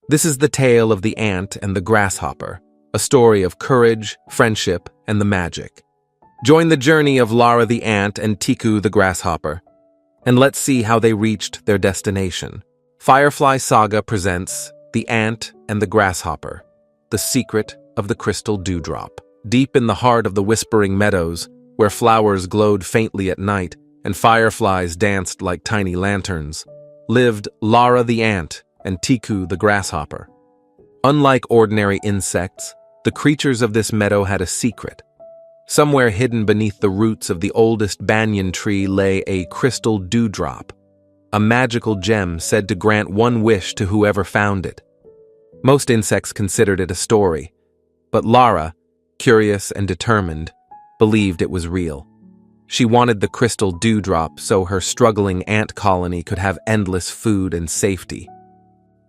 This is the tale of the ant and the grasshopper, a story of courage, friendship, and the magic. Join the journey of Lara the ant and Tikku the grasshopper, and let's see how they reached their destination. Firefly Saga presents The Ant and the Grasshopper, the secret of the Crystal Dewdrop. Deep in the heart of the Whispering Meadows, where flowers glowed faintly at night and fireflies danced like tiny lanterns, lived Lara the ant and Tikku the grasshopper. Unlike ordinary insects, the creatures of this meadow had a secret. Somewhere hidden beneath the roots of the oldest banyan tree lay a crystal dewdrop, a magical gem said to grant one wish to whoever found it. Most insects considered it a story, but Lara, curious and determined, believed it was real. She wanted the crystal dewdrop so her struggling ant colony could have endless food and safety.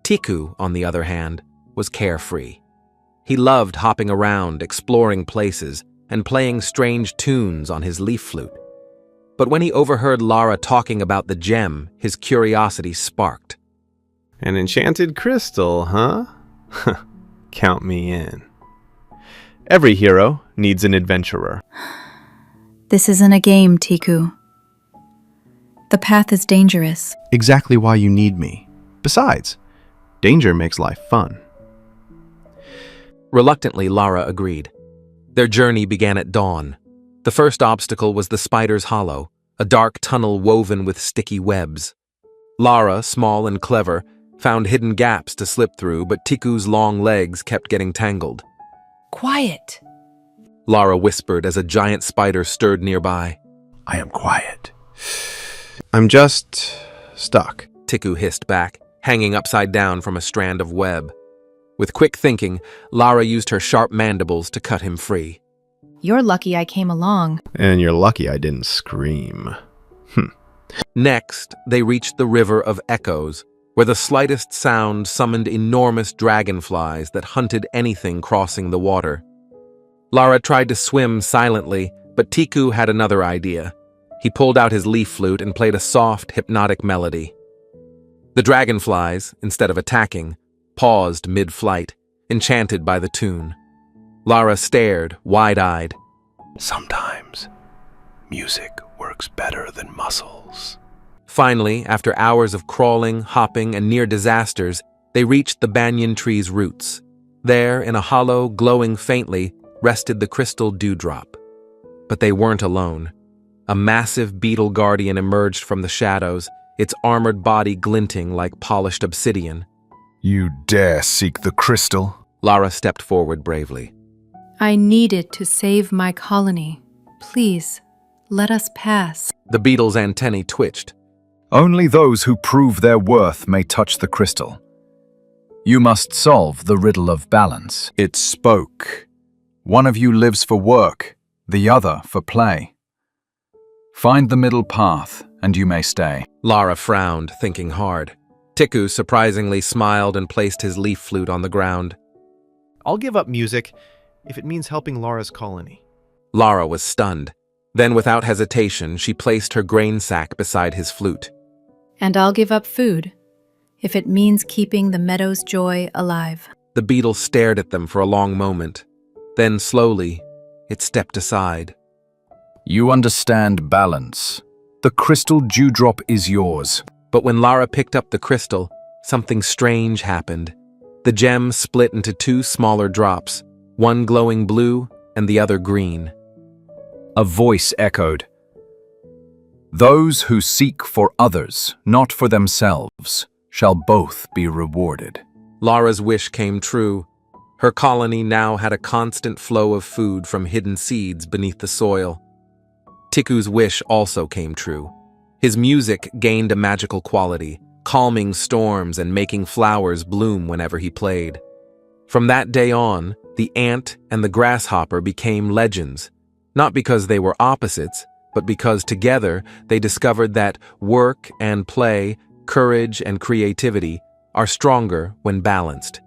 Tikku, on the other hand, was carefree. He loved hopping around, exploring places, and playing strange tunes on his leaf flute. But when he overheard Lara talking about the gem, his curiosity sparked. An enchanted crystal, huh? Count me in. Every hero needs an adventurer. This isn't a game, Tikku. The path is dangerous. Exactly why you need me. Besides, danger makes life fun. Reluctantly, Lara agreed. Their journey began at dawn. The first obstacle was the Spider's Hollow, a dark tunnel woven with sticky webs. Lara, small and clever, found hidden gaps to slip through, but Tikku's long legs kept getting tangled. Quiet! Lara whispered as a giant spider stirred nearby. I am quiet. I'm just stuck. Tikku hissed back, hanging upside down from a strand of web. With quick thinking, Lara used her sharp mandibles to cut him free. You're lucky I came along. And you're lucky I didn't scream. Next, they reached the River of Echoes, where the slightest sound summoned enormous dragonflies that hunted anything crossing the water. Lara tried to swim silently, but Tikku had another idea. He pulled out his leaf flute and played a soft, hypnotic melody. The dragonflies, instead of attacking, paused mid-flight, enchanted by the tune. Lara stared, wide-eyed. Sometimes, music works better than muscles. Finally, after hours of crawling, hopping, and near disasters, they reached the banyan tree's roots. There, in a hollow, glowing faintly, rested the crystal dewdrop. But they weren't alone. A massive beetle guardian emerged from the shadows, its armored body glinting like polished obsidian. You dare seek the crystal? Lara stepped forward bravely. I need it to save my colony. Please, let us pass. The beetle's antennae twitched. Only those who prove their worth may touch the crystal. You must solve the riddle of balance. It spoke. One of you lives for work, the other for play. Find the middle path, and you may stay. Lara frowned, thinking hard. Tikku surprisingly smiled and placed his leaf flute on the ground. I'll give up music if it means helping Lara's colony. Lara was stunned. Then, without hesitation, she placed her grain sack beside his flute. And I'll give up food, if it means keeping the meadow's joy alive. The beetle stared at them for a long moment. Then, slowly, it stepped aside. You understand balance. The crystal dewdrop is yours. But when Lara picked up the crystal, something strange happened. The gem split into two smaller drops, one glowing blue and the other green. A voice echoed. Those who seek for others, not for themselves, shall both be rewarded. Lara's wish came true. Her colony now had a constant flow of food from hidden seeds beneath the soil. Tikku's wish also came true. His music gained a magical quality, calming storms and making flowers bloom whenever he played. From that day on, the ant and the grasshopper became legends, not because they were opposites, but because together they discovered that work and play, courage and creativity are stronger when balanced.